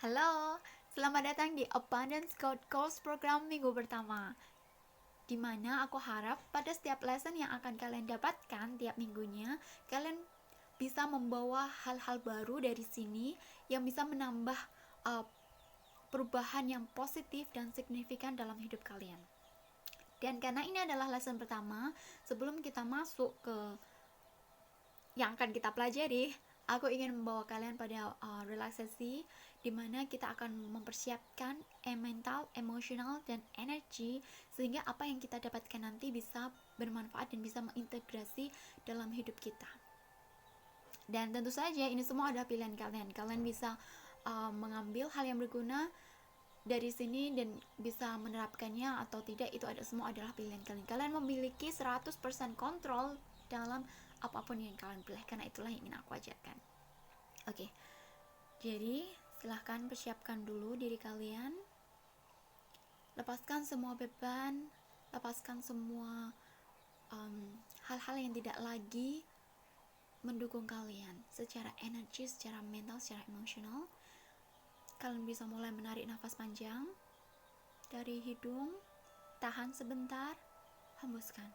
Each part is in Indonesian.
Halo, selamat datang di Abundance Code Course program minggu pertama, di mana aku harap pada setiap lesson yang akan kalian dapatkan tiap minggunya, kalian bisa membawa hal-hal baru dari sini yang bisa menambah perubahan yang positif dan signifikan dalam hidup kalian. Dan karena ini adalah lesson pertama, sebelum kita masuk ke yang akan kita pelajari, aku ingin membawa kalian pada relaksasi di mana kita akan mempersiapkan mental, emosional, dan energi sehingga apa yang kita dapatkan nanti bisa bermanfaat dan bisa mengintegrasi dalam hidup kita. Dan tentu saja ini semua adalah pilihan kalian. Kalian bisa mengambil hal yang berguna dari sini dan bisa menerapkannya atau tidak, itu semua adalah pilihan kalian. Kalian memiliki 100% kontrol dalam apapun yang kalian pilih, karena itulah yang ingin aku ajarkan. Oke, jadi silahkan persiapkan dulu diri kalian, lepaskan semua beban, lepaskan semua hal-hal yang tidak lagi mendukung kalian secara energi, secara mental, secara emosional. Kalian bisa mulai menarik nafas panjang dari hidung, tahan sebentar, hembuskan.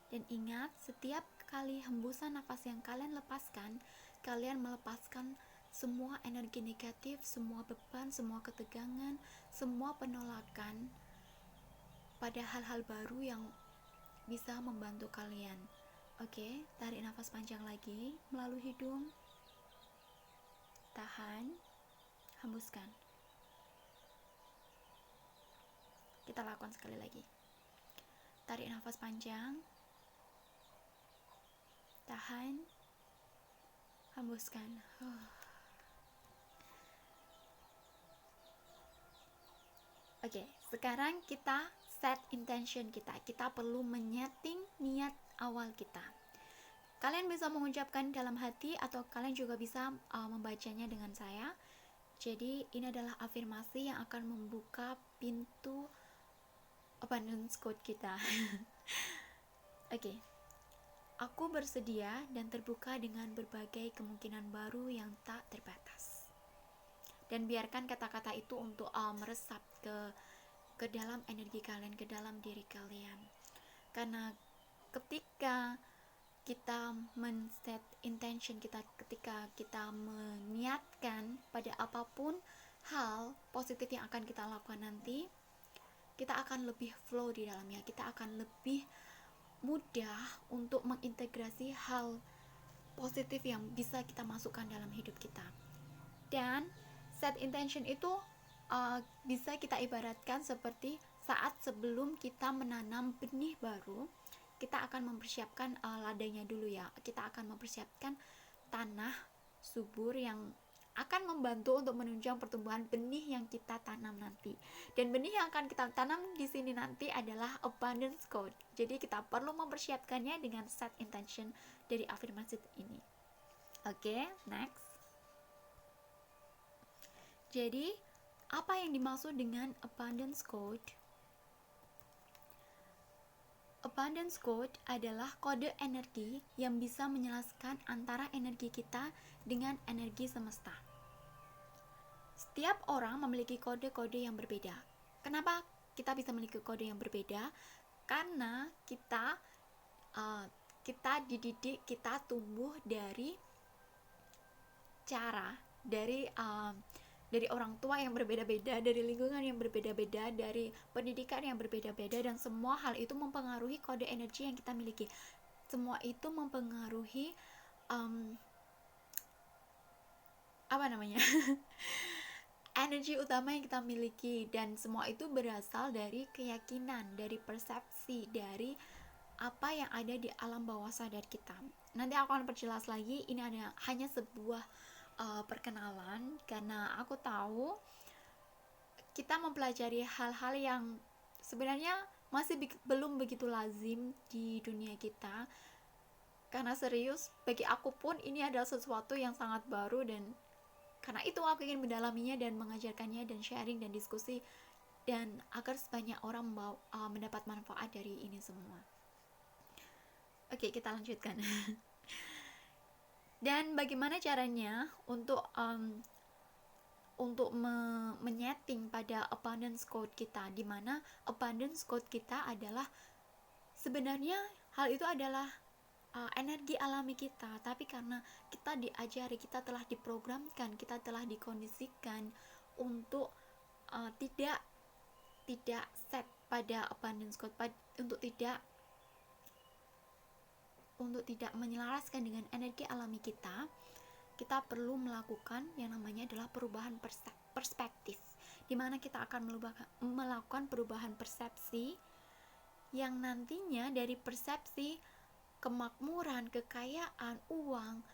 Dan ingat, setiap kali hembusan nafas yang kalian lepaskan, kalian melepaskan semua energi negatif, semua beban, semua ketegangan, semua penolakan pada hal-hal baru yang bisa membantu kalian. Oke, tarik nafas panjang lagi melalui hidung, tahan, hembuskan. Kita lakukan sekali lagi. Tarik nafas panjang, tahan, hembuskan. Oke, sekarang kita set intention kita. Kita perlu menyeting niat awal kita. Kalian bisa mengucapkan dalam hati atau kalian juga bisa membacanya dengan saya. Jadi ini adalah afirmasi yang akan membuka pintu abundance code kita. Oke. Aku bersedia dan terbuka dengan berbagai kemungkinan baru yang tak terbatas. Dan biarkan kata-kata itu untuk meresap ke dalam energi kalian, ke dalam diri kalian. Karena ketika kita men-set intention kita, ketika kita meniatkan pada apapun hal positif yang akan kita lakukan nanti, kita akan lebih flow di dalamnya, kita akan lebih mudah untuk mengintegrasi hal positif yang bisa kita masukkan dalam hidup kita. Dan set intention itu bisa kita ibaratkan seperti saat sebelum kita menanam benih baru, kita akan mempersiapkan ladangnya dulu ya. Kita akan mempersiapkan tanah subur yang akan membantu untuk menunjang pertumbuhan benih yang kita tanam nanti. Dan benih yang akan kita tanam di sini nanti adalah abundance code. Jadi kita perlu mempersiapkannya dengan set intention dari afirmasi ini. Oke, next. Jadi, apa yang dimaksud dengan abundance code? Abundance code adalah kode energi yang bisa menjelaskan antara energi kita dengan energi semesta. Setiap orang memiliki kode-kode yang berbeda. Kenapa kita bisa memiliki kode yang berbeda? Karena kita dididik, kita tumbuh dari cara dari orang tua yang berbeda-beda, dari lingkungan yang berbeda-beda, dari pendidikan yang berbeda-beda, dan semua hal itu mempengaruhi kode energi yang kita miliki. Semua itu mempengaruhi energi utama yang kita miliki, dan semua itu berasal dari keyakinan, dari persepsi, dari apa yang ada di alam bawah sadar kita. Nanti aku akan perjelas lagi, ini hanya sebuah perkenalan, karena aku tahu kita mempelajari hal-hal yang sebenarnya masih belum begitu lazim di dunia kita. Karena serius, bagi aku pun ini adalah sesuatu yang sangat baru, dan karena itu aku ingin mendalaminya dan mengajarkannya dan sharing dan diskusi, dan agar sebanyak orang mendapat manfaat dari ini semua. Oke, kita lanjutkan. Dan bagaimana caranya untuk untuk menyeting pada abundance code kita, di mana abundance code kita adalah sebenarnya hal itu adalah energi alami kita, tapi karena kita diajari, kita telah diprogramkan, kita telah dikondisikan untuk tidak set pada abundance code, untuk tidak menyelaraskan dengan energi alami kita perlu melakukan yang namanya adalah perubahan perspektif, di mana kita akan melakukan perubahan persepsi yang nantinya dari persepsi kemakmuran, kekayaan, uang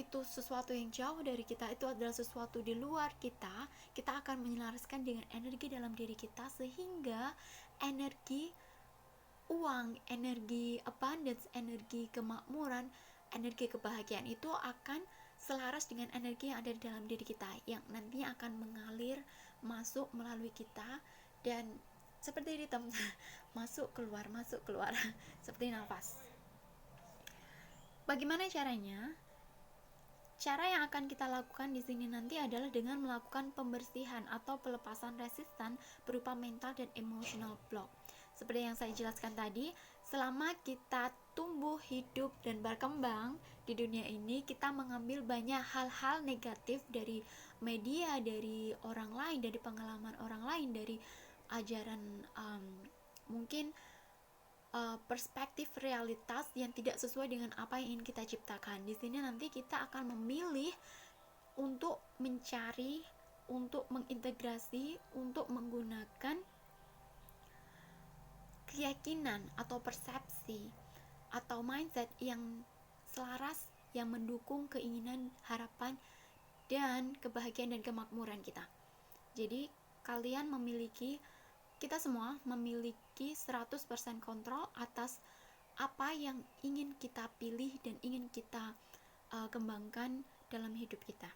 itu sesuatu yang jauh dari kita, itu adalah sesuatu di luar kita akan menyelaraskan dengan energi dalam diri kita, sehingga energi uang, energi abundance, energi kemakmuran, energi kebahagiaan itu akan selaras dengan energi yang ada di dalam diri kita, yang nantinya akan mengalir masuk melalui kita dan seperti ritme masuk keluar seperti nafas. Bagaimana caranya? Cara yang akan kita lakukan di sini nanti adalah dengan melakukan pembersihan atau pelepasan resistan berupa mental dan emotional block. Seperti yang saya jelaskan tadi, selama kita tumbuh, hidup, dan berkembang di dunia ini, kita mengambil banyak hal-hal negatif dari media, dari orang lain, dari pengalaman orang lain, dari ajaran mungkin perspektif realitas yang tidak sesuai dengan apa yang ingin kita ciptakan. Di sini nanti kita akan memilih untuk mencari, untuk mengintegrasi, untuk menggunakan keyakinan atau persepsi atau mindset yang selaras, yang mendukung keinginan, harapan, dan kebahagiaan dan kemakmuran kita. Jadi kita semua memiliki 100% kontrol atas apa yang ingin kita pilih dan ingin kita kembangkan dalam hidup kita.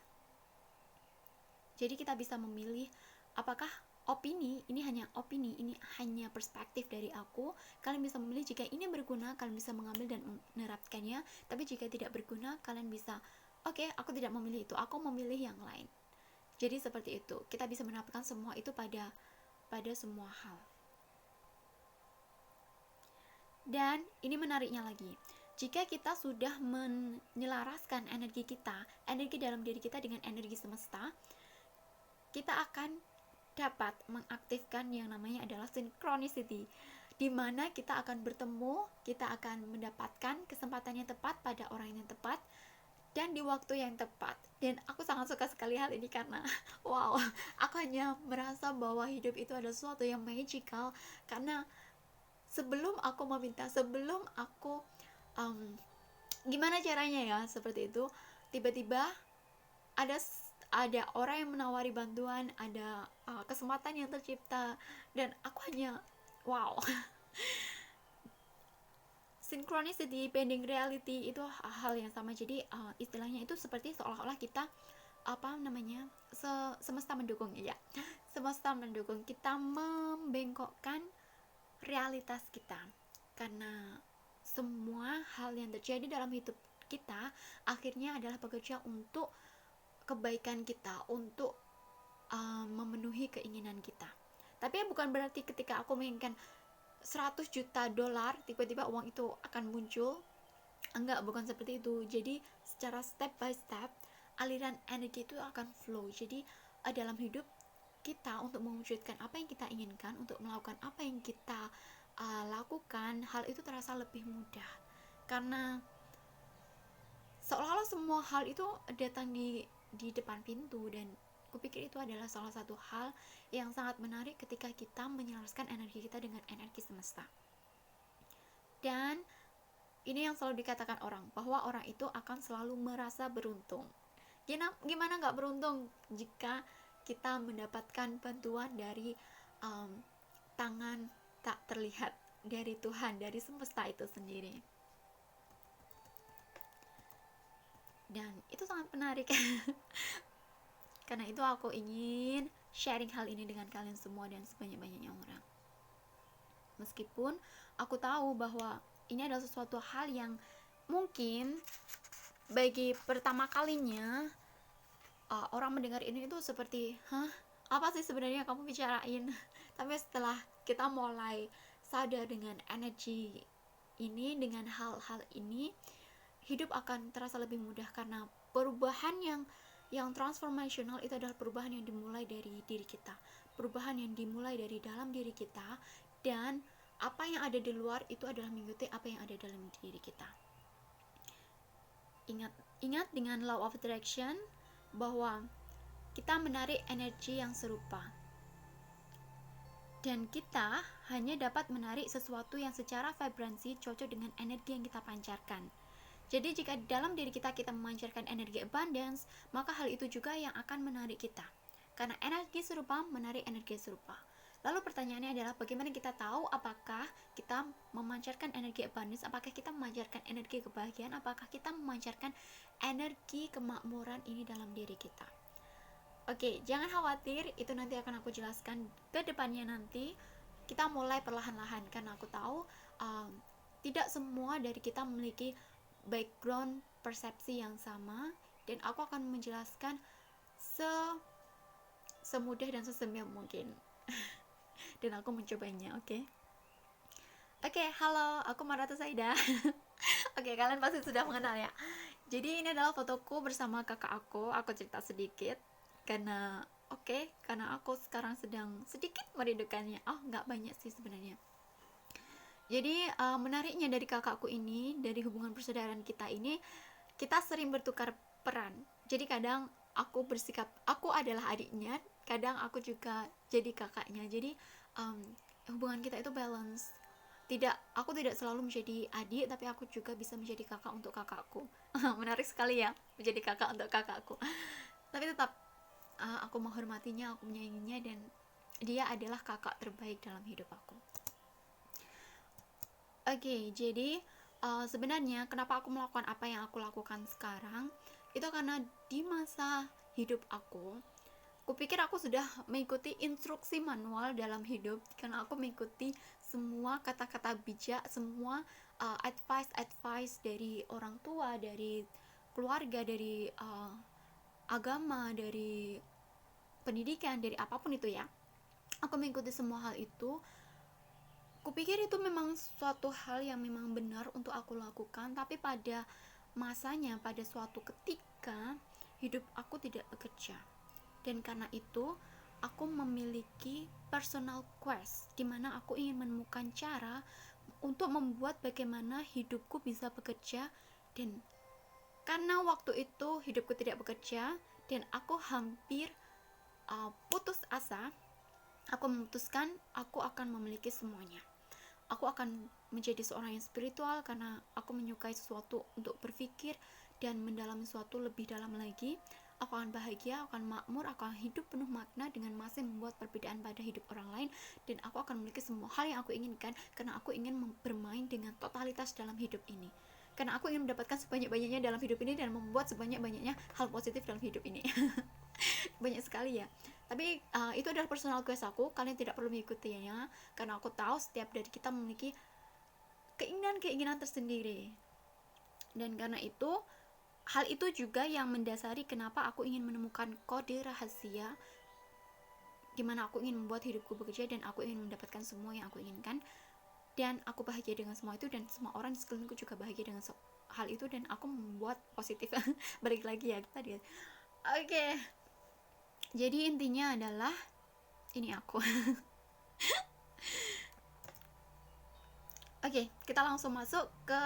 Jadi kita bisa memilih apakah ini hanya perspektif dari aku. Kalian bisa memilih jika ini berguna, kalian bisa mengambil dan menerapkannya. Tapi jika tidak berguna, kalian bisa aku tidak memilih itu, aku memilih yang lain. Jadi seperti itu, kita bisa menerapkan semua itu pada semua hal. Dan ini menariknya lagi, jika kita sudah menyelaraskan energi dalam diri kita dengan energi semesta, kita akan dapat mengaktifkan yang namanya adalah synchronicity, di mana kita akan bertemu, kita akan mendapatkan kesempatan yang tepat pada orang yang tepat dan di waktu yang tepat. Dan aku sangat suka sekali hal ini karena aku hanya merasa bahwa hidup itu adalah sesuatu yang magical, karena sebelum aku meminta, sebelum aku gimana caranya ya seperti itu, tiba-tiba ada orang yang menawari bantuan, ada kesempatan yang tercipta, dan aku hanya synchronicity, bending reality itu hal yang sama. Jadi istilahnya itu seperti seolah-olah kita semesta mendukung semesta mendukung kita membengkokkan realitas kita, karena semua hal yang terjadi dalam hidup kita akhirnya adalah bekerja untuk kebaikan kita, untuk memenuhi keinginan kita. Tapi bukan berarti ketika aku menginginkan 100 juta dolar tiba-tiba uang itu akan muncul. Enggak, bukan seperti itu. Jadi secara step by step aliran energi itu akan flow. Jadi dalam hidup kita, untuk mewujudkan apa yang kita inginkan, untuk melakukan apa yang kita lakukan, hal itu terasa lebih mudah, karena seolah-olah semua hal itu datang di depan pintu. Dan kupikir itu adalah salah satu hal yang sangat menarik ketika kita menyelaraskan energi kita dengan energi semesta. Dan ini yang selalu dikatakan orang, bahwa orang itu akan selalu merasa beruntung. Gimana gak beruntung jika kita mendapatkan bantuan dari tangan tak terlihat dari Tuhan, dari semesta itu sendiri. Dan itu sangat menarik. Karena itu aku ingin sharing hal ini dengan kalian semua dan sebanyak-banyaknya orang. Meskipun aku tahu bahwa ini adalah sesuatu hal yang mungkin bagi pertama kalinya orang mendengar ini itu seperti, hah, apa sih sebenarnya kamu bicarain? Tapi setelah kita mulai sadar dengan energi ini, dengan hal-hal ini, hidup akan terasa lebih mudah, karena perubahan yang transformational itu adalah perubahan yang dimulai dari diri kita, perubahan yang dimulai dari dalam diri kita, dan apa yang ada di luar itu adalah mengikuti apa yang ada dalam diri kita. Ingat dengan law of attraction bahwa kita menarik energi yang serupa, dan kita hanya dapat menarik sesuatu yang secara vibransi cocok dengan energi yang kita pancarkan. Jadi jika dalam diri kita memancarkan energi abundance, maka hal itu juga yang akan menarik kita, karena energi serupa menarik energi serupa. Lalu pertanyaannya adalah, bagaimana kita tahu apakah kita memancarkan energi abundance, apakah kita memancarkan energi kebahagiaan, apakah kita memancarkan energi kemakmuran ini dalam diri kita. Oke, jangan khawatir, itu nanti akan aku jelaskan ke depannya nanti. Kita mulai perlahan-lahan, karena aku tahu tidak semua dari kita memiliki background persepsi yang sama, dan aku akan menjelaskan semudah dan sesemil mungkin. Dan aku mencobanya. Oke, halo, aku Marata Saida. Oke, kalian pasti sudah mengenal ya. Jadi ini adalah fotoku bersama kakak aku cerita sedikit, karena aku sekarang sedang sedikit merindukannya. Nggak banyak sih sebenarnya. Jadi menariknya dari kakakku ini, dari hubungan persaudaraan kita ini, kita sering bertukar peran. Jadi kadang aku bersikap, aku adalah adiknya, kadang aku juga jadi kakaknya. Jadi hubungan kita itu balance. Aku tidak selalu menjadi adik, tapi aku juga bisa menjadi kakak untuk kakakku. Menarik sekali ya, menjadi kakak untuk kakakku. Tapi tetap aku menghormatinya, aku menyayanginya, dan dia adalah kakak terbaik dalam hidup aku. Oke, jadi sebenarnya kenapa aku melakukan apa yang aku lakukan sekarang, itu karena di masa hidup aku pikir aku sudah mengikuti instruksi manual dalam hidup, karena aku mengikuti semua kata-kata bijak, semua advice dari orang tua, dari keluarga, dari agama, dari pendidikan, dari apapun itu ya. Aku mengikuti semua hal itu. Kupikir itu memang suatu hal yang memang benar untuk aku lakukan, tapi pada masanya, pada suatu ketika hidup aku tidak bekerja. Dan karena itu aku memiliki personal quest, di mana aku ingin menemukan cara untuk membuat bagaimana hidupku bisa bekerja. Dan karena waktu itu hidupku tidak bekerja dan aku hampir putus asa, aku memutuskan aku akan memiliki semuanya. Aku akan menjadi seorang yang spiritual, karena aku menyukai sesuatu untuk berpikir dan mendalami sesuatu lebih dalam lagi. Aku akan bahagia, aku akan makmur, aku akan hidup penuh makna dengan masih membuat perbedaan pada hidup orang lain, dan aku akan memiliki semua hal yang aku inginkan, karena aku ingin bermain dengan totalitas dalam hidup ini, karena aku ingin mendapatkan sebanyak-banyaknya dalam hidup ini dan membuat sebanyak-banyaknya hal positif dalam hidup ini. Banyak sekali ya, tapi itu adalah personal quest aku. Kalian tidak perlu mengikutinya, karena aku tahu setiap dari kita memiliki keinginan-keinginan tersendiri. Dan karena itu, hal itu juga yang mendasari kenapa aku ingin menemukan kode rahasia, dimana aku ingin membuat hidupku bekerja dan aku ingin mendapatkan semua yang aku inginkan, dan aku bahagia dengan semua itu, dan semua orang di sekelilingku juga bahagia dengan hal itu, dan aku membuat positif. Balik lagi ya tadi. Oke. Jadi intinya adalah ini aku. Oke, kita langsung masuk ke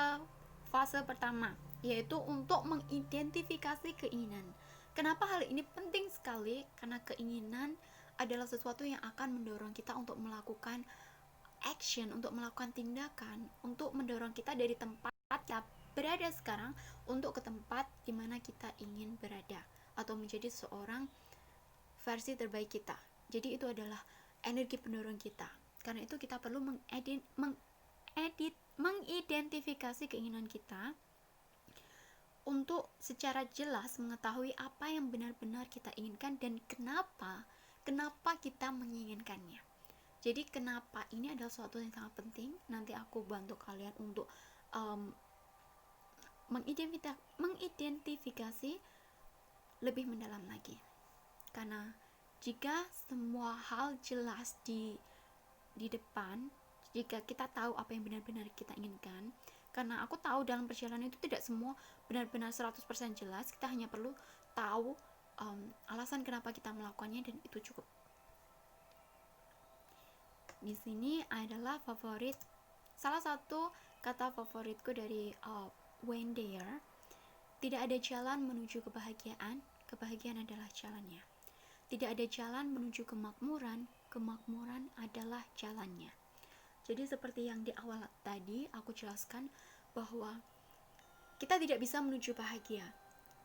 fase pertama, yaitu untuk mengidentifikasi keinginan. Kenapa hal ini penting sekali? Karena keinginan adalah sesuatu yang akan mendorong kita untuk melakukan action, untuk melakukan tindakan, untuk mendorong kita dari tempat kita berada sekarang untuk ke tempat di mana kita ingin berada, atau menjadi seorang versi terbaik kita. Jadi itu adalah energi pendorong kita. Karena itu kita perlu mengidentifikasi keinginan kita untuk secara jelas mengetahui apa yang benar-benar kita inginkan dan kenapa kita menginginkannya. Jadi kenapa ini adalah suatu yang sangat penting. Nanti aku bantu kalian untuk mengidentifikasi lebih mendalam lagi. Karena jika semua hal jelas di depan, jika kita tahu apa yang benar-benar kita inginkan, karena aku tahu dalam perjalanan itu tidak semua benar-benar 100% jelas, kita hanya perlu tahu alasan kenapa kita melakukannya, dan itu cukup. Di sini adalah salah satu kata favoritku dari Wayne Dyer. Tidak ada jalan menuju kebahagiaan, kebahagiaan adalah jalannya. Tidak ada jalan menuju kemakmuran, kemakmuran adalah jalannya. Jadi seperti yang di awal tadi aku jelaskan, bahwa kita tidak bisa menuju bahagia.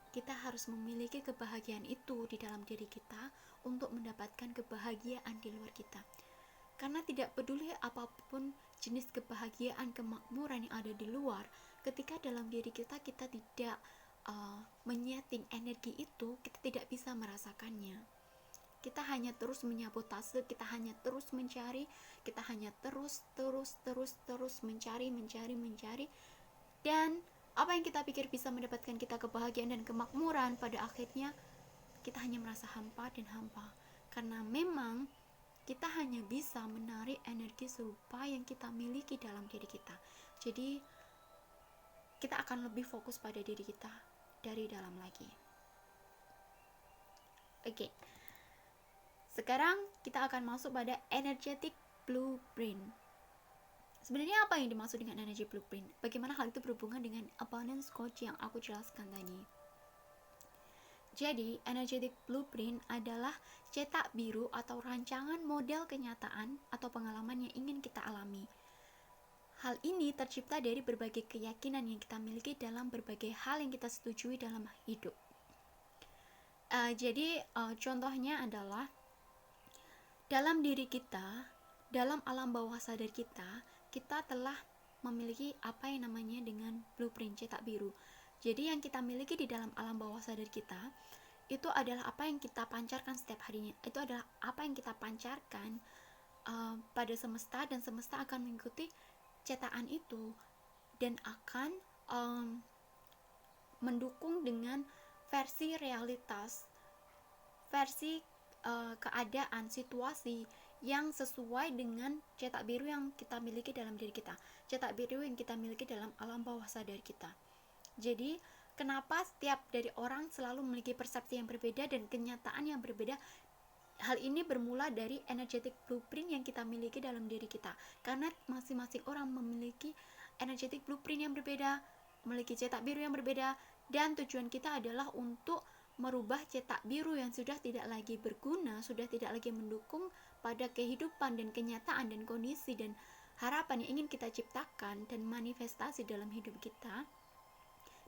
Kita harus memiliki kebahagiaan itu di dalam diri kita untuk mendapatkan kebahagiaan di luar kita. Karena tidak peduli apapun jenis kebahagiaan, kemakmuran yang ada di luar, ketika dalam diri kita tidak menyeting energi itu, kita tidak bisa merasakannya. Kita hanya terus menyabotase, kita hanya terus mencari, kita hanya terus mencari, dan apa yang kita pikir bisa mendapatkan kita kebahagiaan dan kemakmuran, pada akhirnya kita hanya merasa hampa dan hampa. Karena memang kita hanya bisa menarik energi serupa yang kita miliki dalam diri kita. Jadi kita akan lebih fokus pada diri kita dari dalam lagi. Oke. Sekarang kita akan masuk pada energetic blueprint. Sebenarnya apa yang dimaksud dengan energy blueprint? Bagaimana hal itu berhubungan dengan abundance coach yang aku jelaskan tadi? Jadi, energetic blueprint adalah cetak biru atau rancangan model kenyataan atau pengalaman yang ingin kita alami. Hal ini tercipta dari berbagai keyakinan yang kita miliki dalam berbagai hal yang kita setujui dalam hidup. Contohnya adalah dalam diri kita, dalam alam bawah sadar kita, kita telah memiliki apa yang namanya dengan blueprint cetak biru. Jadi yang kita miliki di dalam alam bawah sadar kita, itu adalah apa yang kita pancarkan setiap harinya. Itu adalah apa yang kita pancarkan pada semesta, dan semesta akan mengikuti cetakan itu dan akan mendukung dengan versi realitas, versi keadaan, situasi yang sesuai dengan cetak biru yang kita miliki dalam diri kita, cetak biru yang kita miliki dalam alam bawah sadar kita. Jadi kenapa setiap dari orang selalu memiliki persepsi yang berbeda dan kenyataan yang berbeda? Hal ini bermula dari energetic blueprint yang kita miliki dalam diri kita. Karena masing-masing orang memiliki energetic blueprint yang berbeda, memiliki cetak biru yang berbeda, dan tujuan kita adalah untuk merubah cetak biru yang sudah tidak lagi berguna, sudah tidak lagi mendukung pada kehidupan dan kenyataan dan kondisi dan harapan yang ingin kita ciptakan dan manifestasi dalam hidup kita,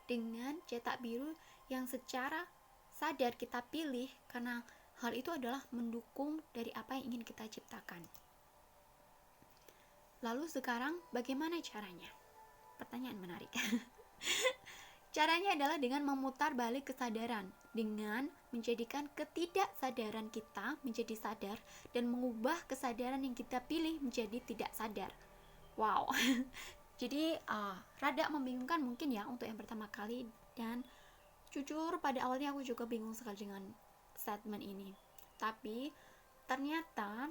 dengan cetak biru yang secara sadar kita pilih, karena hal itu adalah mendukung dari apa yang ingin kita ciptakan. Lalu sekarang bagaimana caranya? Pertanyaan menarik. Caranya adalah dengan memutar balik kesadaran, dengan menjadikan ketidaksadaran kita menjadi sadar dan mengubah kesadaran yang kita pilih menjadi tidak sadar. Wow. Jadi rada membingungkan mungkin ya untuk yang pertama kali, dan jujur pada awalnya aku juga bingung sekali dengan statement ini. Tapi ternyata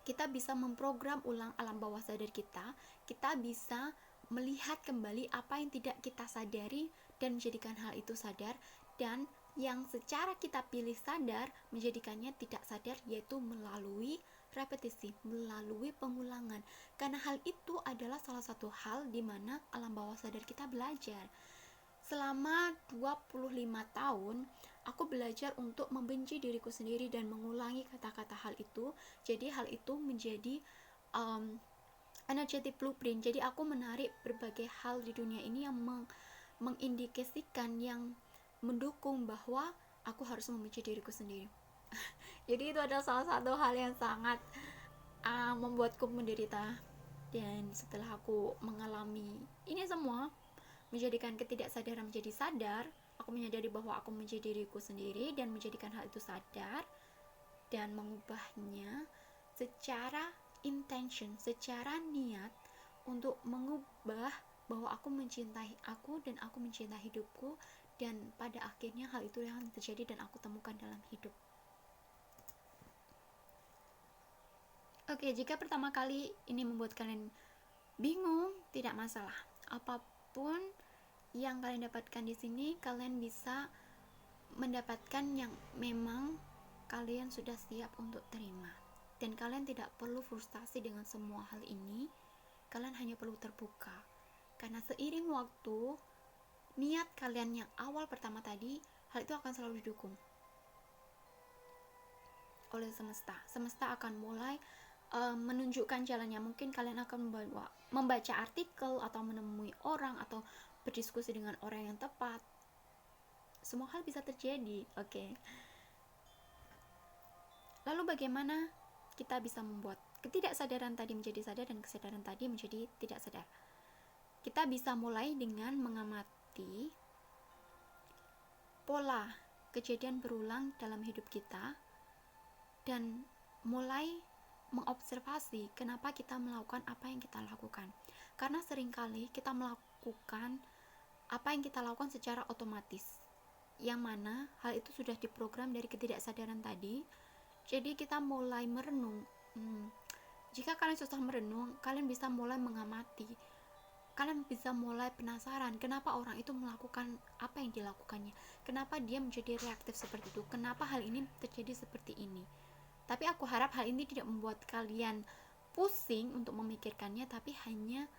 kita bisa memprogram ulang alam bawah sadar kita. Kita bisa melihat kembali apa yang tidak kita sadari dan menjadikan hal itu sadar, dan yang secara kita pilih sadar menjadikannya tidak sadar, yaitu melalui repetisi, melalui pengulangan. Karena hal itu adalah salah satu hal di mana alam bawah sadar kita belajar. Selama 25 tahun aku belajar untuk membenci diriku sendiri dan mengulangi kata-kata hal itu. Jadi hal itu menjadi energetic blueprint. Jadi aku menarik berbagai hal di dunia ini yang mengindikasikan, yang mendukung bahwa aku harus membenci diriku sendiri. Jadi itu adalah salah satu hal yang sangat membuatku menderita. Dan setelah aku mengalami ini semua, menjadikan ketidaksadaran menjadi sadar, aku menyadari bahwa aku menjadi diriku sendiri dan menjadikan hal itu sadar dan mengubahnya secara intention, secara niat untuk mengubah bahwa aku mencintai aku dan aku mencintai hidupku, dan pada akhirnya hal itu yang terjadi dan aku temukan dalam hidup. Oke, jika pertama kali ini membuat kalian bingung, tidak masalah. Apapun yang kalian dapatkan di sini, kalian bisa mendapatkan yang memang kalian sudah siap untuk terima. Dan kalian tidak perlu frustasi dengan semua hal ini. Kalian hanya perlu terbuka. Karena seiring waktu, niat kalian yang awal pertama tadi, hal itu akan selalu didukung oleh semesta. Semesta akan mulai menunjukkan jalannya. Mungkin kalian akan membaca artikel atau menemui orang atau berdiskusi dengan orang yang tepat. Semua hal bisa terjadi. Oke. Lalu bagaimana kita bisa membuat ketidaksadaran tadi menjadi sadar dan kesadaran tadi menjadi tidak sadar? Kita bisa mulai dengan mengamati pola kejadian berulang dalam hidup kita dan mulai mengobservasi kenapa kita melakukan apa yang kita lakukan. Karena seringkali kita melakukan apa yang kita lakukan secara otomatis, yang mana hal itu sudah diprogram dari ketidaksadaran tadi. Jadi kita mulai merenung. Jika kalian susah merenung, kalian bisa mulai mengamati. Kalian bisa mulai penasaran kenapa orang itu melakukan apa yang dilakukannya, kenapa dia menjadi reaktif seperti itu, kenapa hal ini terjadi seperti ini. Tapi aku harap hal ini tidak membuat kalian pusing untuk memikirkannya, tapi hanya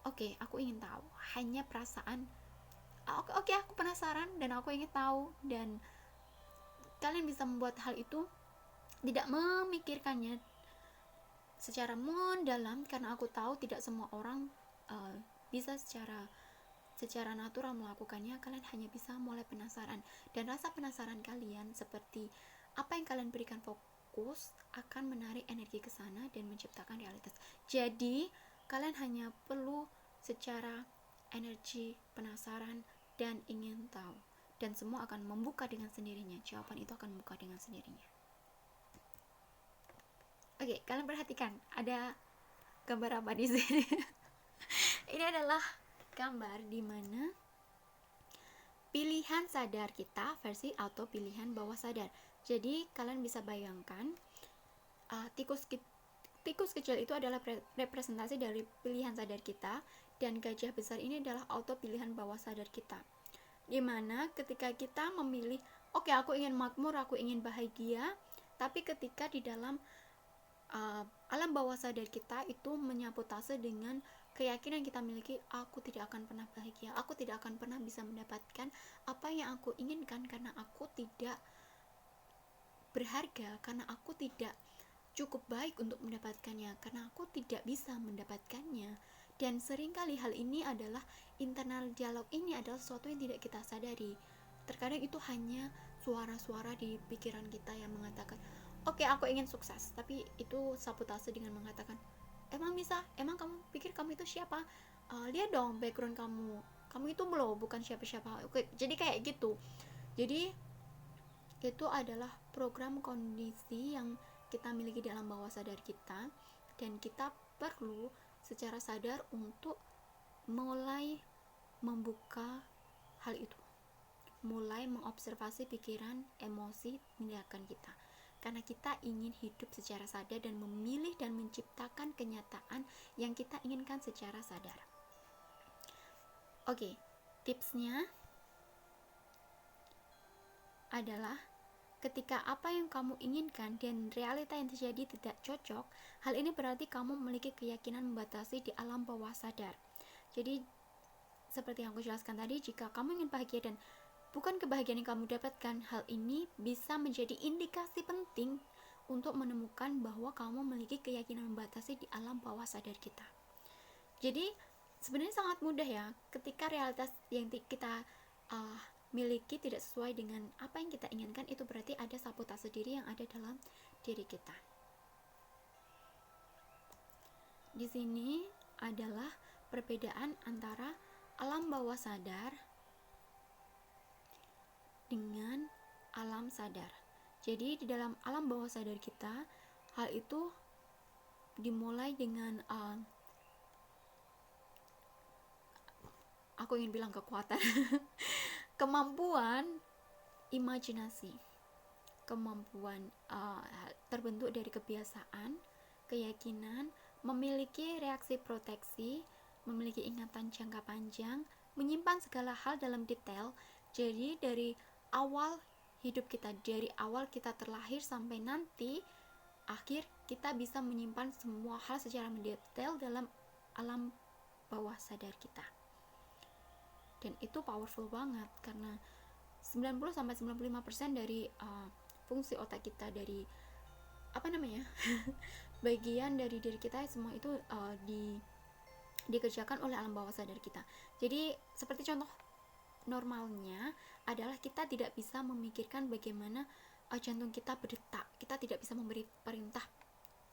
oke, aku ingin tahu, hanya perasaan oke, aku penasaran dan aku ingin tahu, dan kalian bisa membuat hal itu tidak memikirkannya secara mendalam, karena aku tahu tidak semua orang bisa secara natural melakukannya. Kalian hanya bisa mulai penasaran, dan rasa penasaran kalian seperti apa yang kalian berikan fokus akan menarik energi ke sana dan menciptakan realitas. Jadi kalian hanya perlu secara energi penasaran dan ingin tahu, dan semua akan membuka dengan sendirinya. Jawaban itu akan membuka dengan sendirinya. Oke, kalian perhatikan ada gambar apa di sini? Ini adalah gambar di mana pilihan sadar kita versi auto pilihan bawah sadar. Jadi kalian bisa bayangkan tikus kecil itu adalah representasi dari pilihan sadar kita, dan gajah besar ini adalah auto pilihan bawah sadar kita. Dimana ketika kita memilih, oke, aku ingin makmur, aku ingin bahagia, tapi ketika di dalam alam bawah sadar kita itu menyabotase dengan keyakinan kita miliki, aku tidak akan pernah bahagia, aku tidak akan pernah bisa mendapatkan apa yang aku inginkan, karena aku tidak berharga, karena aku tidak cukup baik untuk mendapatkannya, karena aku tidak bisa mendapatkannya. Dan seringkali hal ini adalah internal dialog, ini adalah sesuatu yang tidak kita sadari. Terkadang itu hanya suara-suara di pikiran kita yang mengatakan, oke, aku ingin sukses, tapi itu sabotase dengan mengatakan, emang bisa? Emang kamu pikir kamu itu siapa? Lihat dong background kamu itu belum, bukan siapa-siapa. Oke, jadi kayak gitu. Jadi itu adalah program kondisi yang kita miliki dalam bawah sadar kita, dan kita perlu secara sadar untuk mulai membuka hal itu, mulai mengobservasi pikiran, emosi, tindakan kita, karena kita ingin hidup secara sadar dan memilih dan menciptakan kenyataan yang kita inginkan secara sadar. Oke, tipsnya adalah ketika apa yang kamu inginkan dan realita yang terjadi tidak cocok, hal ini berarti kamu memiliki keyakinan membatasi di alam bawah sadar. Jadi seperti yang aku jelaskan tadi, jika kamu ingin bahagia dan bukan kebahagiaan yang kamu dapatkan, hal ini bisa menjadi indikasi penting untuk menemukan bahwa kamu memiliki keyakinan membatasi di alam bawah sadar kita. Jadi sebenarnya sangat mudah ya, ketika realitas yang kita miliki tidak sesuai dengan apa yang kita inginkan, itu berarti ada sabotase diri yang ada dalam diri kita. Di sini adalah perbedaan antara alam bawah sadar dengan alam sadar. Jadi di dalam alam bawah sadar kita, hal itu dimulai dengan aku ingin bilang kekuatan kemampuan imajinasi, kemampuan terbentuk dari kebiasaan, keyakinan, memiliki reaksi proteksi, memiliki ingatan jangka panjang, menyimpan segala hal dalam detail. Jadi dari awal hidup kita, dari awal kita terlahir sampai nanti akhir, kita bisa menyimpan semua hal secara mendetail dalam alam bawah sadar kita. Dan itu powerful banget, karena 90-95% dari fungsi otak kita, dari bagian dari diri kita, semua itu dikerjakan oleh alam bawah sadar kita. Jadi seperti contoh normalnya adalah kita tidak bisa memikirkan bagaimana jantung kita berdetak. Kita tidak bisa memberi perintah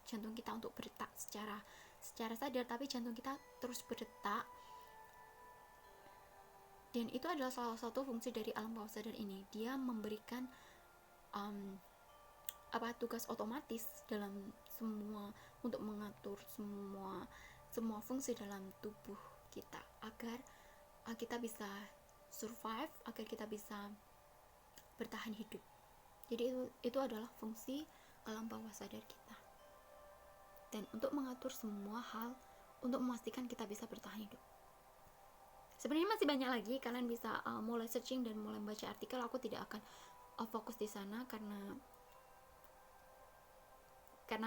jantung kita untuk berdetak secara sadar, tapi jantung kita terus berdetak. Dan itu adalah salah satu fungsi dari alam bawah sadar ini. Dia memberikan tugas otomatis dalam semua, untuk mengatur semua fungsi dalam tubuh kita agar kita bisa survive, agar kita bisa bertahan hidup. Jadi itu adalah fungsi alam bawah sadar kita. Dan untuk mengatur semua hal untuk memastikan kita bisa bertahan hidup. Sebenarnya masih banyak lagi, kalian bisa mulai searching dan mulai baca artikel. Aku tidak akan fokus di sana karena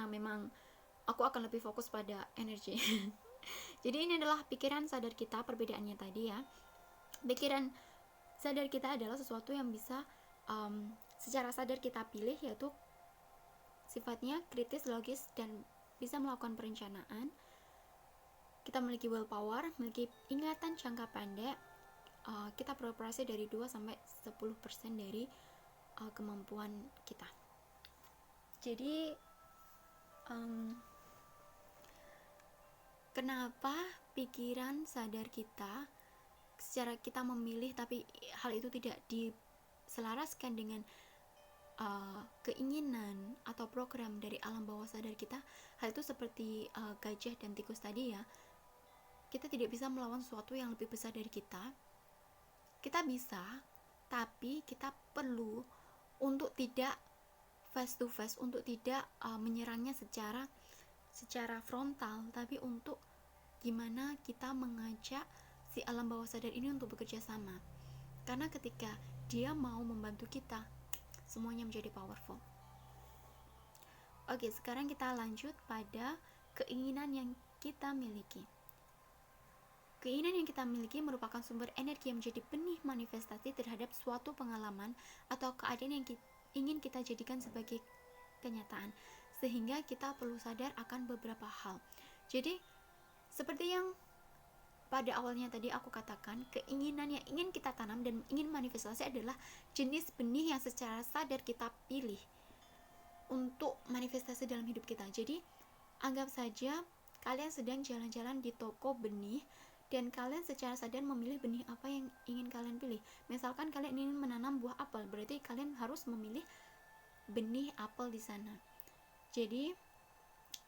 memang aku akan lebih fokus pada energi. Jadi ini adalah pikiran sadar kita, perbedaannya tadi ya. Pikiran sadar kita adalah sesuatu yang bisa secara sadar kita pilih, yaitu sifatnya kritis, logis, dan bisa melakukan perencanaan. Kita memiliki willpower, memiliki ingatan jangka pendek. Kita beroperasi dari 2-10% dari kemampuan kita. Jadi kenapa pikiran sadar kita, secara kita memilih, tapi hal itu tidak diselaraskan dengan keinginan atau program dari alam bawah sadar kita. Hal itu seperti gajah dan tikus tadi ya. Kita tidak bisa melawan sesuatu yang lebih besar dari kita. Kita bisa, tapi kita perlu untuk tidak face to face, untuk tidak menyerangnya secara frontal, tapi untuk gimana kita mengajak si alam bawah sadar ini untuk bekerja sama. Karena ketika dia mau membantu kita, semuanya menjadi powerful. Oke, sekarang kita lanjut pada keinginan yang kita miliki. Keinginan yang kita miliki merupakan sumber energi yang menjadi benih manifestasi terhadap suatu pengalaman atau keadaan yang ingin kita jadikan sebagai kenyataan, sehingga kita perlu sadar akan beberapa hal. Jadi seperti yang pada awalnya tadi aku katakan, keinginan yang ingin kita tanam dan ingin manifestasi adalah jenis benih yang secara sadar kita pilih untuk manifestasi dalam hidup kita. Jadi anggap saja kalian sedang jalan-jalan di toko benih, dan kalian secara sadar memilih benih apa yang ingin kalian pilih. Misalkan kalian ingin menanam buah apel, berarti kalian harus memilih benih apel di sana. Jadi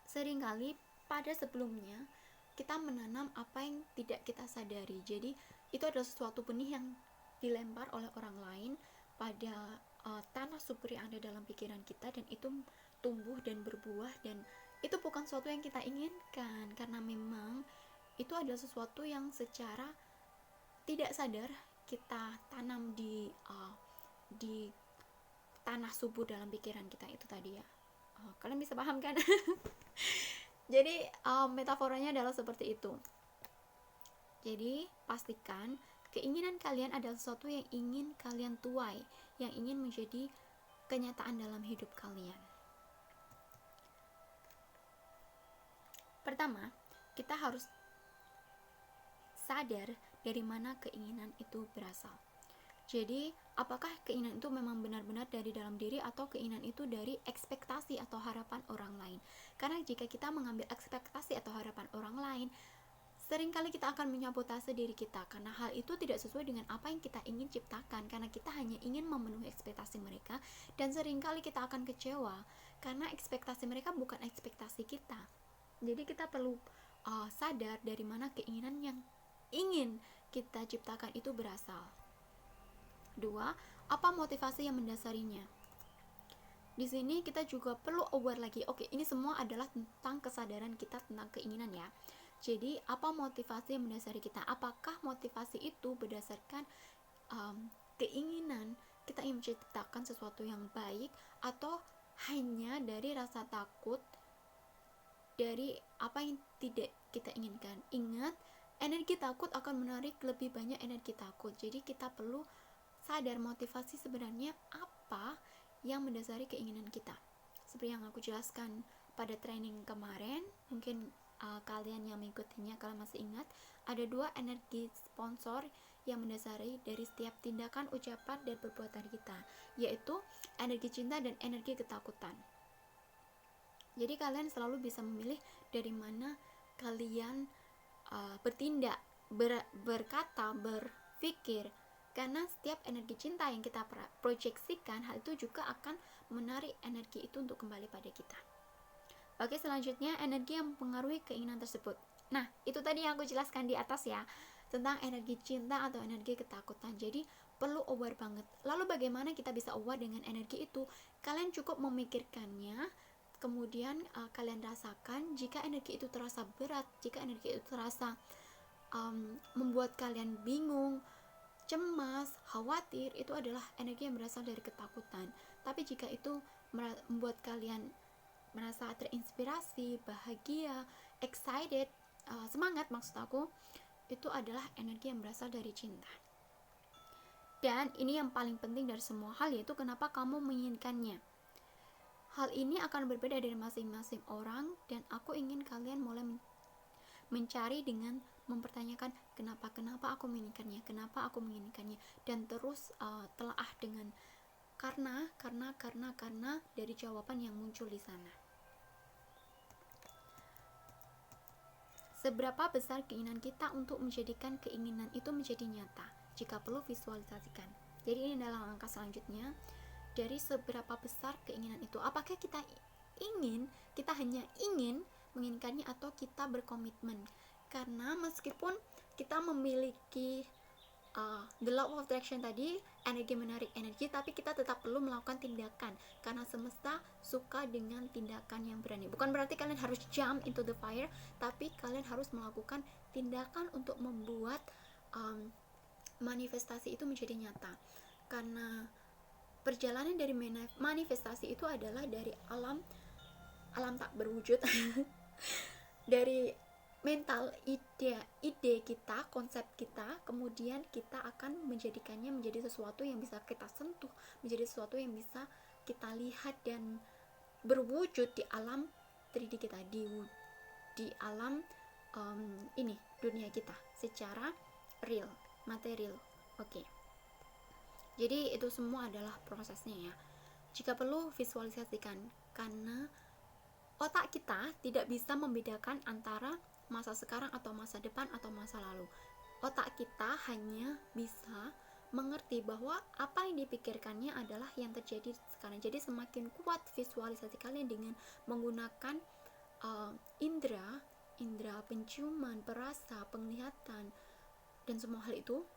seringkali pada sebelumnya kita menanam apa yang tidak kita sadari. Jadi itu adalah suatu benih yang dilempar oleh orang lain pada tanah subur yang ada dalam pikiran kita, dan itu tumbuh dan berbuah, dan itu bukan sesuatu yang kita inginkan, karena memang itu adalah sesuatu yang secara tidak sadar kita tanam di tanah subur dalam pikiran kita itu tadi ya. Kalian bisa paham kan? Jadi metaforanya adalah seperti itu. Jadi pastikan keinginan kalian adalah sesuatu yang ingin kalian tuai, yang ingin menjadi kenyataan dalam hidup kalian. Pertama, kita harus sadar dari mana keinginan itu berasal. Jadi, apakah keinginan itu memang benar-benar dari dalam diri, atau keinginan itu dari ekspektasi atau harapan orang lain? Karena jika kita mengambil ekspektasi atau harapan orang lain, seringkali kita akan menyabotase diri kita, karena hal itu tidak sesuai dengan apa yang kita ingin ciptakan, karena kita hanya ingin memenuhi ekspektasi mereka, dan seringkali kita akan kecewa karena ekspektasi mereka bukan ekspektasi kita. Jadi kita perlu sadar dari mana keinginan yang ingin kita ciptakan itu berasal. Dua, apa motivasi yang mendasarinya? Di sini kita juga perlu aware lagi. Oke, ini semua adalah tentang kesadaran kita tentang keinginan ya. Jadi, apa motivasi yang mendasari kita? Apakah motivasi itu berdasarkan keinginan kita ingin menciptakan sesuatu yang baik, atau hanya dari rasa takut dari apa yang tidak kita inginkan? Ingat, energi takut akan menarik lebih banyak energi takut. Jadi kita perlu sadar motivasi sebenarnya apa yang mendasari keinginan kita. Seperti yang aku jelaskan pada training kemarin, mungkin kalian yang mengikutinya, kalian masih ingat, ada 2 energi sponsor yang mendasari dari setiap tindakan, ucapan, dan perbuatan kita, yaitu energi cinta dan energi ketakutan. Jadi kalian selalu bisa memilih dari mana kalian bertindak, berkata, berpikir, karena setiap energi cinta yang kita proyeksikan, hal itu juga akan menarik energi itu untuk kembali pada kita. Oke, selanjutnya energi yang mempengaruhi keinginan tersebut. Nah, itu tadi yang aku jelaskan di atas ya, tentang energi cinta atau energi ketakutan. Jadi perlu aware banget. Lalu bagaimana kita bisa aware dengan energi itu? Kalian cukup memikirkannya, kemudian kalian rasakan. Jika energi itu terasa berat, jika energi itu terasa membuat kalian bingung, cemas, khawatir, itu adalah energi yang berasal dari ketakutan. Tapi jika itu membuat kalian merasa terinspirasi, bahagia, excited, semangat maksud aku, itu adalah energi yang berasal dari cinta. Dan ini yang paling penting dari semua hal, yaitu kenapa kamu menginginkannya. Hal ini akan berbeda dari masing-masing orang, dan aku ingin kalian mulai mencari dengan mempertanyakan kenapa aku menginginkannya, dan terus telaah dengan karena dari jawaban yang muncul di sana. Seberapa besar keinginan kita untuk menjadikan keinginan itu menjadi nyata? Jika perlu, visualisasikan. Jadi ini adalah langkah selanjutnya dari seberapa besar keinginan itu. Apakah kita hanya ingin menginginkannya, atau kita berkomitmen? Karena meskipun kita memiliki the law of attraction tadi, energi menarik energi, tapi kita tetap perlu melakukan tindakan, karena semesta suka dengan tindakan yang berani. Bukan berarti kalian harus jump into the fire, tapi kalian harus melakukan tindakan untuk membuat manifestasi itu menjadi nyata. Karena perjalanan dari manifestasi itu adalah dari alam tak berwujud dari mental, ide kita, konsep kita, kemudian kita akan menjadikannya menjadi sesuatu yang bisa kita sentuh, menjadi sesuatu yang bisa kita lihat dan berwujud di alam 3D kita, di alam ini, dunia kita secara real, material. Oke. Jadi itu semua adalah prosesnya ya. Jika perlu, visualisasikan, karena otak kita tidak bisa membedakan antara masa sekarang atau masa depan atau masa lalu. Otak kita hanya bisa mengerti bahwa apa yang dipikirkannya adalah yang terjadi sekarang. Jadi semakin kuat visualisasi kalian dengan menggunakan indera penciuman, perasa, penglihatan, dan semua hal itu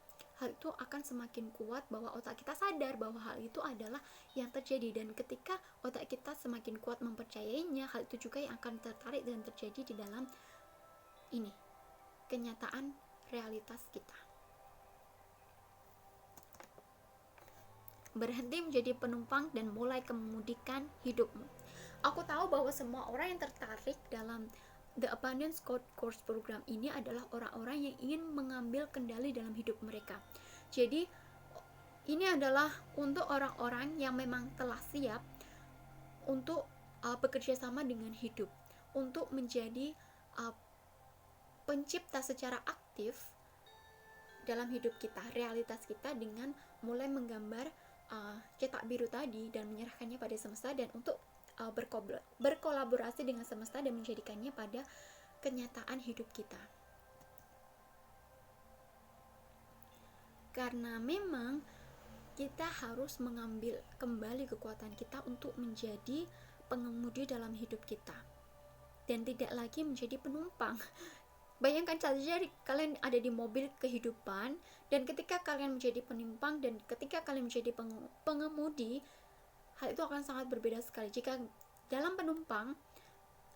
akan semakin kuat bahwa otak kita sadar bahwa hal itu adalah yang terjadi. Dan ketika otak kita semakin kuat mempercayainya, hal itu juga yang akan tertarik dan terjadi di dalam ini, kenyataan realitas kita. Berhenti menjadi penumpang dan mulai kemudikan hidupmu. Aku tahu bahwa semua orang yang tertarik dalam The Abundance Course program ini adalah orang-orang yang ingin mengambil kendali dalam hidup mereka. Jadi ini adalah untuk orang-orang yang memang telah siap untuk bekerja sama dengan hidup, untuk menjadi pencipta secara aktif dalam hidup kita, realitas kita, dengan mulai menggambar cetak biru tadi dan menyerahkannya pada semesta, dan untuk berkolaborasi dengan semesta dan menjadikannya pada kenyataan hidup kita. Karena memang kita harus mengambil kembali kekuatan kita untuk menjadi pengemudi dalam hidup kita, dan tidak lagi menjadi penumpang. Bayangkan saja kalian ada di mobil kehidupan, dan ketika kalian menjadi penumpang dan ketika kalian menjadi pengemudi, hal itu akan sangat berbeda sekali. Jika dalam penumpang,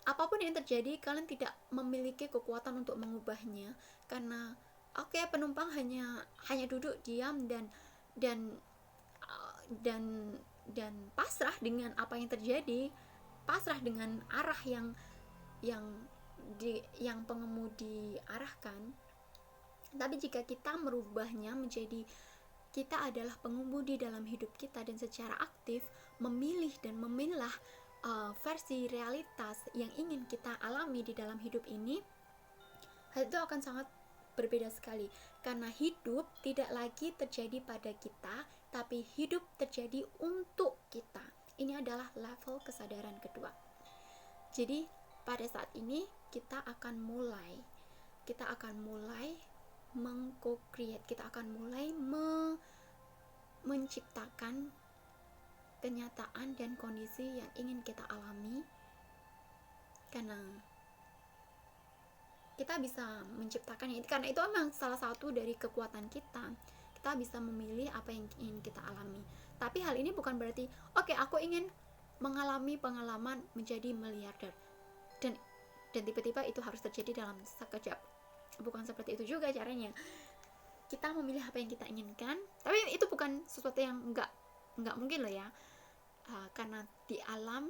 apapun yang terjadi, kalian tidak memiliki kekuatan untuk mengubahnya, karena penumpang hanya duduk diam dan dan pasrah dengan apa yang terjadi, pasrah dengan arah yang pengemudi arahkan. Tapi jika kita merubahnya menjadi kita adalah pengemudi dalam hidup kita dan secara aktif memilih dan memilah versi realitas yang ingin kita alami di dalam hidup ini, hal itu akan sangat berbeda sekali, karena hidup tidak lagi terjadi pada kita, tapi hidup terjadi untuk kita. Ini adalah level kesadaran kedua. Jadi pada saat ini kita akan mulai meng-co-create, kita akan mulai menciptakan kenyataan dan kondisi yang ingin kita alami, karena kita bisa menciptakannya, karena itu memang salah satu dari kekuatan kita. Kita bisa memilih apa yang ingin kita alami. Tapi hal ini bukan berarti aku ingin mengalami pengalaman menjadi miliarder dan tiba-tiba itu harus terjadi dalam sekejap. Bukan seperti itu juga caranya. Kita memilih apa yang kita inginkan, tapi itu bukan sesuatu yang nggak mungkin loh ya, karena di alam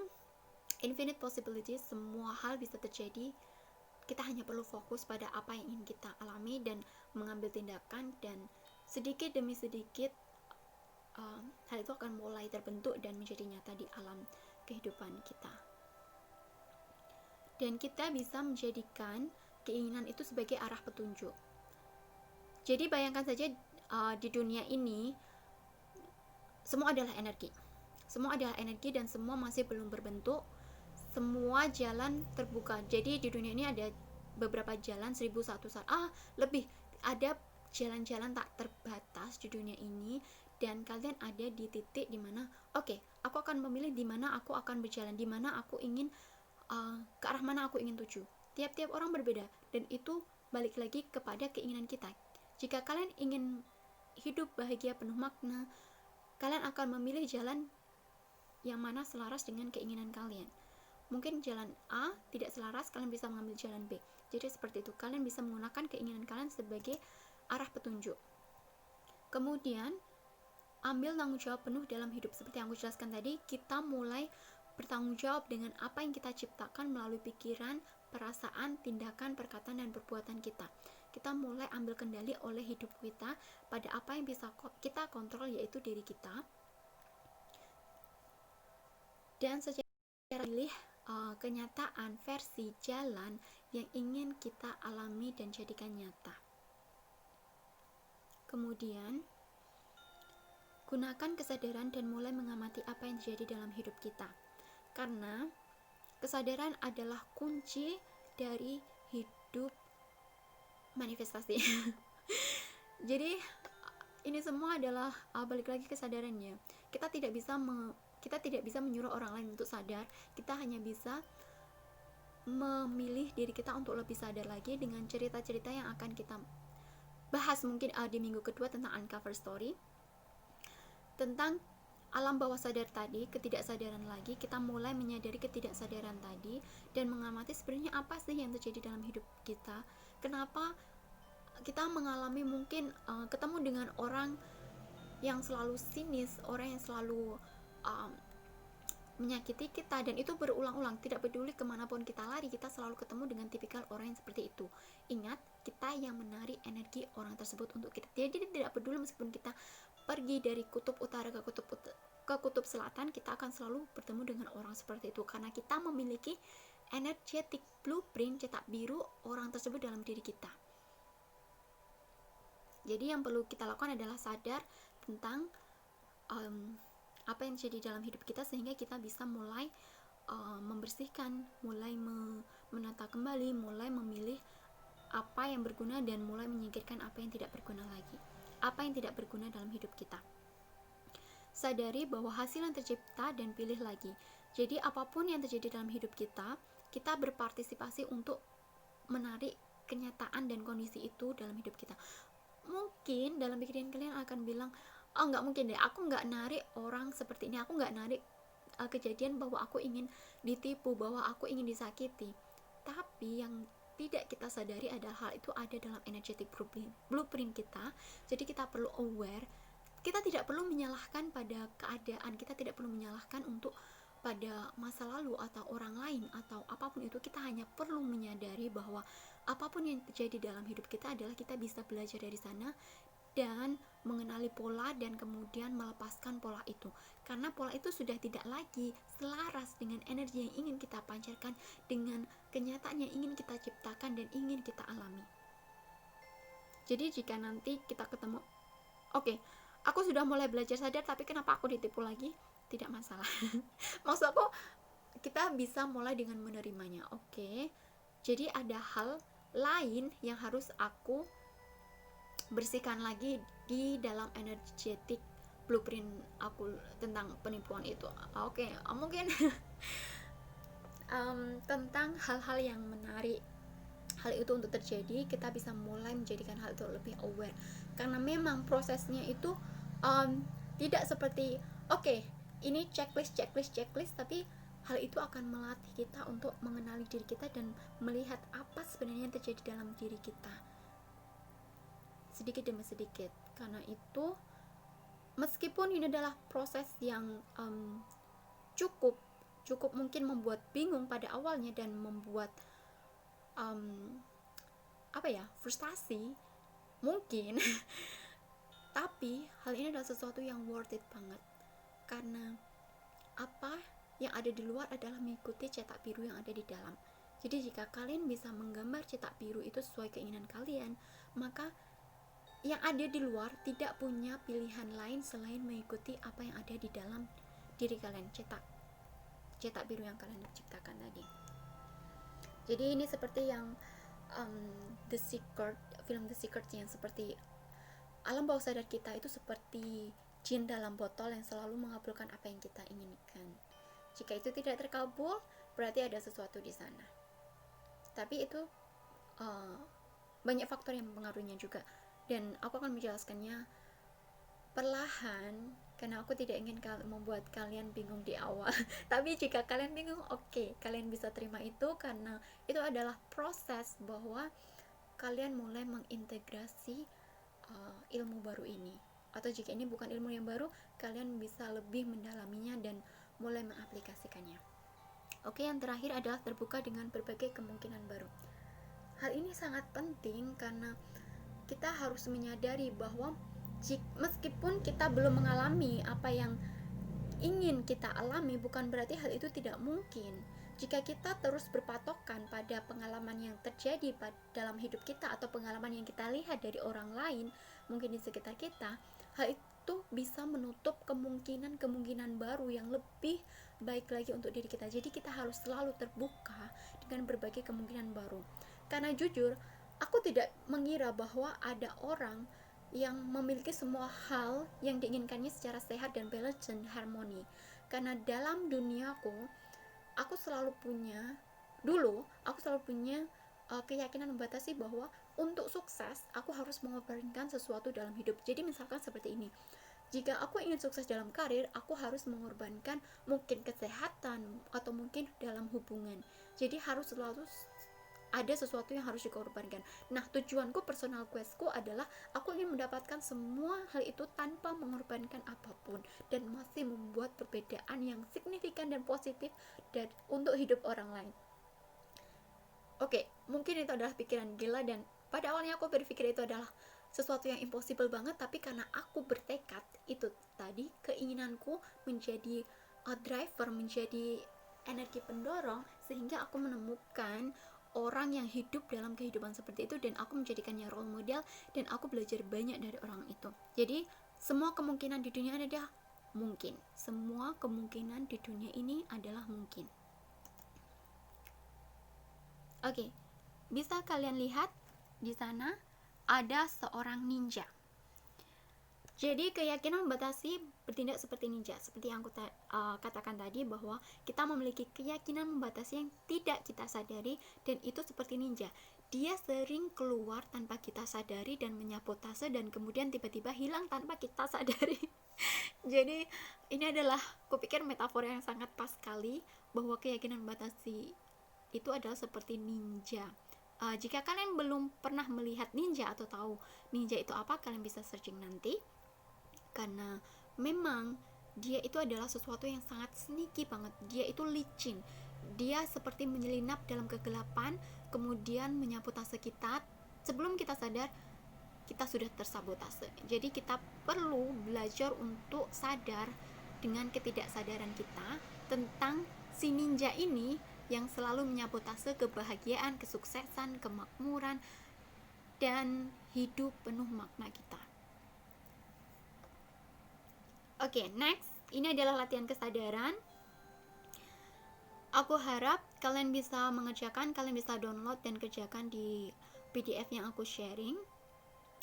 infinite possibilities semua hal bisa terjadi. Kita hanya perlu fokus pada apa yang ingin kita alami dan mengambil tindakan, dan sedikit demi sedikit hal itu akan mulai terbentuk dan menjadi nyata di alam kehidupan kita. Dan kita bisa menjadikan keinginan itu sebagai arah petunjuk. Jadi bayangkan saja di dunia ini semua adalah energi. Semua adalah energi dan semua masih belum berbentuk. Semua jalan terbuka. Jadi di dunia ini ada beberapa jalan, 1001 lebih. Ada jalan-jalan tak terbatas di dunia ini, dan kalian ada di titik dimana aku akan memilih di mana aku akan berjalan, di mana aku ingin ke arah mana aku ingin tuju. Tiap-tiap orang berbeda, dan itu balik lagi kepada keinginan kita. Jika kalian ingin hidup bahagia penuh makna, kalian akan memilih jalan yang mana selaras dengan keinginan kalian. Mungkin jalan A tidak selaras, kalian bisa mengambil jalan B. Jadi seperti itu, kalian bisa menggunakan keinginan kalian sebagai arah petunjuk. Kemudian ambil tanggung jawab penuh dalam hidup. Seperti yang aku jelaskan tadi, kita mulai bertanggung jawab dengan apa yang kita ciptakan melalui pikiran, perasaan, tindakan, perkataan, dan perbuatan kita. Kita mulai ambil kendali oleh hidup kita pada apa yang bisa kita kontrol, yaitu diri kita. Dan secara pilih kenyataan versi jalan yang ingin kita alami dan jadikan nyata. Kemudian gunakan kesadaran dan mulai mengamati apa yang terjadi dalam hidup kita, karena kesadaran adalah kunci dari hidup manifestasi. Jadi ini semua adalah balik lagi kesadarannya. Kita tidak bisa menyuruh orang lain untuk sadar. Kita hanya bisa memilih diri kita untuk lebih sadar lagi dengan cerita-cerita yang akan kita bahas mungkin di minggu kedua tentang Uncover Story, tentang alam bawah sadar tadi, ketidaksadaran lagi. Kita mulai menyadari ketidaksadaran tadi dan mengamati sebenarnya apa sih yang terjadi dalam hidup kita. Kenapa kita mengalami mungkin ketemu dengan orang yang selalu sinis, orang yang selalu menyakiti kita, dan itu berulang-ulang. Tidak peduli kemanapun kita lari, kita selalu ketemu dengan tipikal orang yang seperti itu. Ingat, kita yang menarik energi orang tersebut untuk kita. Jadi tidak peduli meskipun kita pergi dari kutub utara ke kutub selatan, kita akan selalu bertemu dengan orang seperti itu, karena kita memiliki energetic blueprint cetak biru orang tersebut dalam diri kita. Jadi yang perlu kita lakukan adalah sadar tentang apa yang terjadi dalam hidup kita, sehingga kita bisa mulai membersihkan, mulai menata kembali, mulai memilih apa yang berguna dan mulai menyingkirkan apa yang tidak berguna lagi, apa yang tidak berguna dalam hidup kita. Sadari bahwa hasil yang tercipta dan pilih lagi. Jadi apapun yang terjadi dalam hidup kita, kita berpartisipasi untuk menarik kenyataan dan kondisi itu dalam hidup kita. Mungkin dalam pikiran kalian akan bilang, oh nggak mungkin deh, aku nggak narik orang seperti ini, aku nggak narik kejadian bahwa aku ingin ditipu, bahwa aku ingin disakiti. Tapi yang tidak kita sadari adalah hal itu ada dalam energetic blueprint kita. Jadi kita perlu aware, kita tidak perlu menyalahkan pada keadaan, kita tidak perlu menyalahkan untuk pada masa lalu atau orang lain atau apapun itu. Kita hanya perlu menyadari bahwa apapun yang terjadi dalam hidup kita adalah kita bisa belajar dari sana dan mengenali pola dan kemudian melepaskan pola itu, karena pola itu sudah tidak lagi selaras dengan energi yang ingin kita pancarkan, dengan kenyataan yang ingin kita ciptakan dan ingin kita alami. Jadi jika nanti kita ketemu, oke, aku sudah mulai belajar sadar tapi kenapa aku ditipu lagi, tidak masalah. Maksud aku, kita bisa mulai dengan menerimanya. Oke, jadi ada hal lain yang harus aku bersihkan lagi di dalam energetic blueprint aku tentang penipuan itu. Oke, mungkin tentang hal-hal yang menarik hal itu untuk terjadi, kita bisa mulai menjadikan hal itu lebih aware, karena memang prosesnya itu tidak seperti oke, ini checklist, tapi hal itu akan melatih kita untuk mengenali diri kita dan melihat apa sebenarnya yang terjadi dalam diri kita sedikit demi sedikit. Karena itu, meskipun ini adalah proses yang cukup mungkin membuat bingung pada awalnya dan membuat frustasi mungkin tapi hal ini adalah sesuatu yang worth it banget, karena apa yang ada di luar adalah mengikuti cetak biru yang ada di dalam. Jadi jika kalian bisa menggambar cetak biru itu sesuai keinginan kalian, maka yang ada di luar tidak punya pilihan lain selain mengikuti apa yang ada di dalam diri kalian, cetak biru yang kalian ciptakan tadi. Jadi ini seperti yang The Secret, film The Secret, yang seperti alam bawah sadar kita itu seperti jin dalam botol yang selalu mengabulkan apa yang kita inginkan. Jika itu tidak terkabul, berarti ada sesuatu di sana. Tapi itu banyak faktor yang mempengaruhinya juga, dan aku akan menjelaskannya perlahan karena aku tidak ingin membuat kalian bingung di awal. Tapi jika kalian bingung, oke, kalian bisa terima itu karena itu adalah proses bahwa kalian mulai mengintegrasi ilmu baru ini. Atau jika ini bukan ilmu yang baru, kalian bisa lebih mendalaminya dan mulai mengaplikasikannya. Oke, yang terakhir adalah terbuka dengan berbagai kemungkinan baru. Hal ini sangat penting karena kita harus menyadari bahwa meskipun kita belum mengalami apa yang ingin kita alami, bukan berarti hal itu tidak mungkin. Jika kita terus berpatokan pada pengalaman yang terjadi dalam hidup kita atau pengalaman yang kita lihat dari orang lain, mungkin di sekitar kita, hal itu bisa menutup kemungkinan baru yang lebih baik lagi untuk diri kita. Jadi kita harus selalu terbuka dengan berbagai kemungkinan baru. Karena jujur, aku tidak mengira bahwa ada orang yang memiliki semua hal yang diinginkannya secara sehat dan balance dan harmoni. Karena dalam duniaku, aku selalu punya keyakinan membatasi bahwa untuk sukses aku harus mengorbankan sesuatu dalam hidup. Jadi misalkan seperti ini, jika aku ingin sukses dalam karir, aku harus mengorbankan mungkin kesehatan atau mungkin dalam hubungan. Jadi harus selalu ada sesuatu yang harus dikorbankan. Nah, tujuanku, personal questku adalah aku ingin mendapatkan semua hal itu tanpa mengorbankan apapun dan masih membuat perbedaan yang signifikan dan positif untuk hidup orang lain. Oke, mungkin itu adalah pikiran gila dan pada awalnya aku berpikir itu adalah sesuatu yang impossible banget, tapi karena aku bertekad, itu tadi keinginanku menjadi driver, menjadi energi pendorong, sehingga aku menemukan orang yang hidup dalam kehidupan seperti itu dan aku menjadikannya role model dan aku belajar banyak dari orang itu. Jadi semua kemungkinan di dunia ini adalah mungkin. Semua kemungkinan di dunia ini adalah mungkin. Oke, bisa kalian lihat di sana ada seorang ninja. Jadi keyakinan membatasi bertindak seperti ninja, seperti yang aku katakan tadi, bahwa kita memiliki keyakinan membatasi yang tidak kita sadari, dan itu seperti ninja, dia sering keluar tanpa kita sadari dan menyabotase, dan kemudian tiba-tiba hilang tanpa kita sadari. Jadi ini adalah, kupikir, metafora yang sangat pas sekali, bahwa keyakinan membatasi itu adalah seperti ninja. Jika kalian belum pernah melihat ninja atau tahu ninja itu apa, kalian bisa searching nanti, karena memang dia itu adalah sesuatu yang sangat sneaky banget. Dia itu licin, dia seperti menyelinap dalam kegelapan, kemudian menyabotase kita. Sebelum kita sadar, kita sudah tersabotase. Jadi kita perlu belajar untuk sadar dengan ketidaksadaran kita tentang si ninja ini yang selalu menyabotase kebahagiaan, kesuksesan, kemakmuran, dan hidup penuh makna kita. Oke, next, ini adalah latihan kesadaran. Aku harap kalian bisa mengerjakan, kalian bisa download dan kerjakan di PDF yang aku sharing.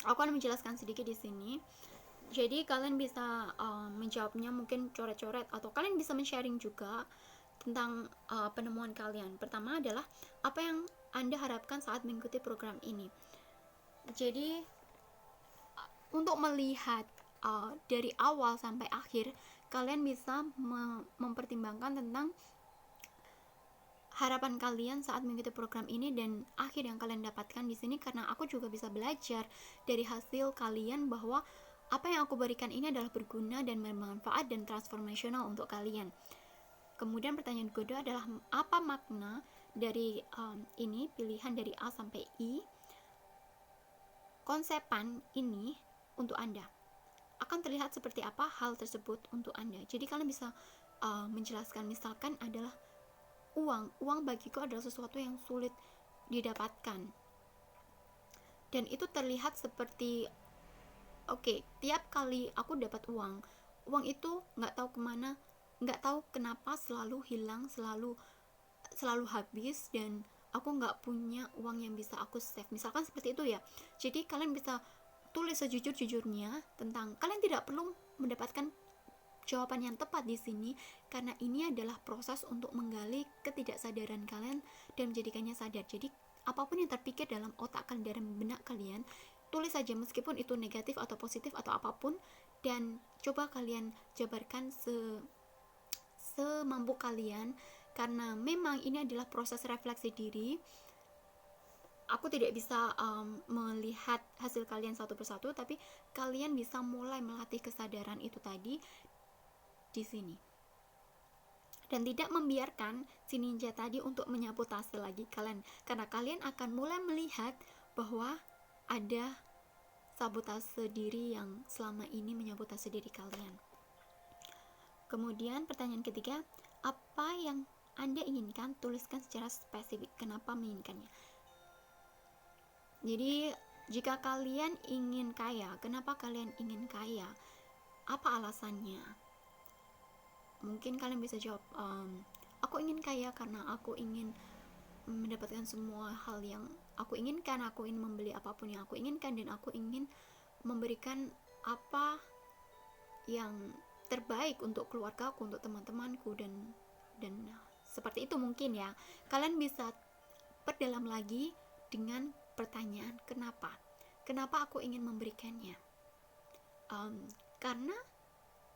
Aku akan menjelaskan sedikit di sini. Jadi kalian bisa menjawabnya mungkin coret-coret, atau kalian bisa men-sharing juga tentang penemuan kalian. Pertama adalah, apa yang Anda harapkan saat mengikuti program ini. Jadi untuk melihat dari awal sampai akhir, kalian bisa mempertimbangkan tentang harapan kalian saat mengikuti program ini dan akhir yang kalian dapatkan di sini, karena aku juga bisa belajar dari hasil kalian bahwa apa yang aku berikan ini adalah berguna dan bermanfaat dan transformasional untuk kalian. Kemudian pertanyaan kedua adalah, apa makna dari ini, pilihan dari A sampai I, konsepan ini untuk Anda. Akan terlihat seperti apa hal tersebut untuk Anda. Jadi kalian bisa menjelaskan, misalkan adalah uang bagiku adalah sesuatu yang sulit didapatkan, dan itu terlihat seperti tiap kali aku dapat uang itu nggak tahu kemana, nggak tahu kenapa selalu hilang, selalu habis, dan aku nggak punya uang yang bisa aku save, misalkan seperti itu ya. Jadi kalian bisa tulis sejujur-jujurnya tentang, kalian tidak perlu mendapatkan jawaban yang tepat di sini, karena ini adalah proses untuk menggali ketidaksadaran kalian dan menjadikannya sadar. Jadi apapun yang terpikir dalam otak kalian, dalam benak kalian, tulis saja, meskipun itu negatif atau positif atau apapun, dan coba kalian jabarkan semampu kalian, karena memang ini adalah proses refleksi diri. Aku tidak bisa melihat hasil kalian satu persatu, tapi kalian bisa mulai melatih kesadaran itu tadi di sini, dan tidak membiarkan si ninja tadi untuk menyabotase lagi kalian, karena kalian akan mulai melihat bahwa ada sabotase diri yang selama ini menyabotase diri kalian. Kemudian pertanyaan ketiga, apa yang Anda inginkan, tuliskan secara spesifik kenapa menginginkannya. Jadi jika kalian ingin kaya, kenapa kalian ingin kaya, apa alasannya? Mungkin kalian bisa jawab, aku ingin kaya karena aku ingin mendapatkan semua hal yang aku inginkan, aku ingin membeli apapun yang aku inginkan, dan aku ingin memberikan apa yang terbaik untuk keluargaku, untuk teman-temanku, dan seperti itu mungkin ya. Kalian bisa perdalam lagi dengan pertanyaan kenapa aku ingin memberikannya, karena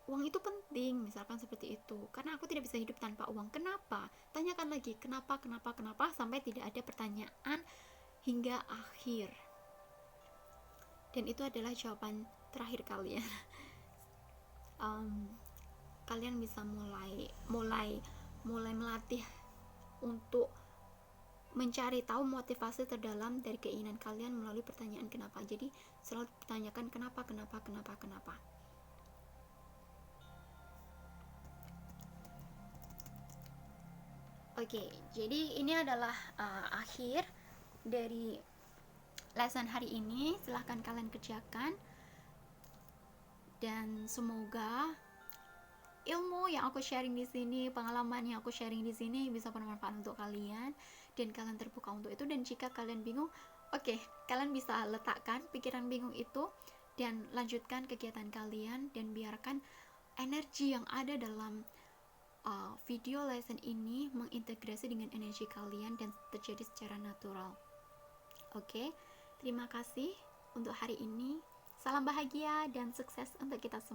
uang itu penting, misalkan seperti itu, karena aku tidak bisa hidup tanpa uang. Kenapa? Tanyakan lagi kenapa sampai tidak ada pertanyaan hingga akhir, dan itu adalah jawaban terakhir kalian. Kalian bisa mulai melatih untuk mencari tahu motivasi terdalam dari keinginan kalian melalui pertanyaan kenapa. Jadi selalu pertanyakan kenapa. Oke, jadi ini adalah akhir dari lesson hari ini. Silahkan kalian kerjakan, dan semoga ilmu yang aku sharing di sini, pengalaman yang aku sharing di sini bisa bermanfaat untuk kalian, dan kalian terbuka untuk itu. Dan jika kalian bingung, kalian bisa letakkan pikiran bingung itu dan lanjutkan kegiatan kalian, dan biarkan energi yang ada dalam video lesson ini mengintegrasi dengan energi kalian dan terjadi secara natural. Oke, terima kasih untuk hari ini. Salam bahagia dan sukses untuk kita semua.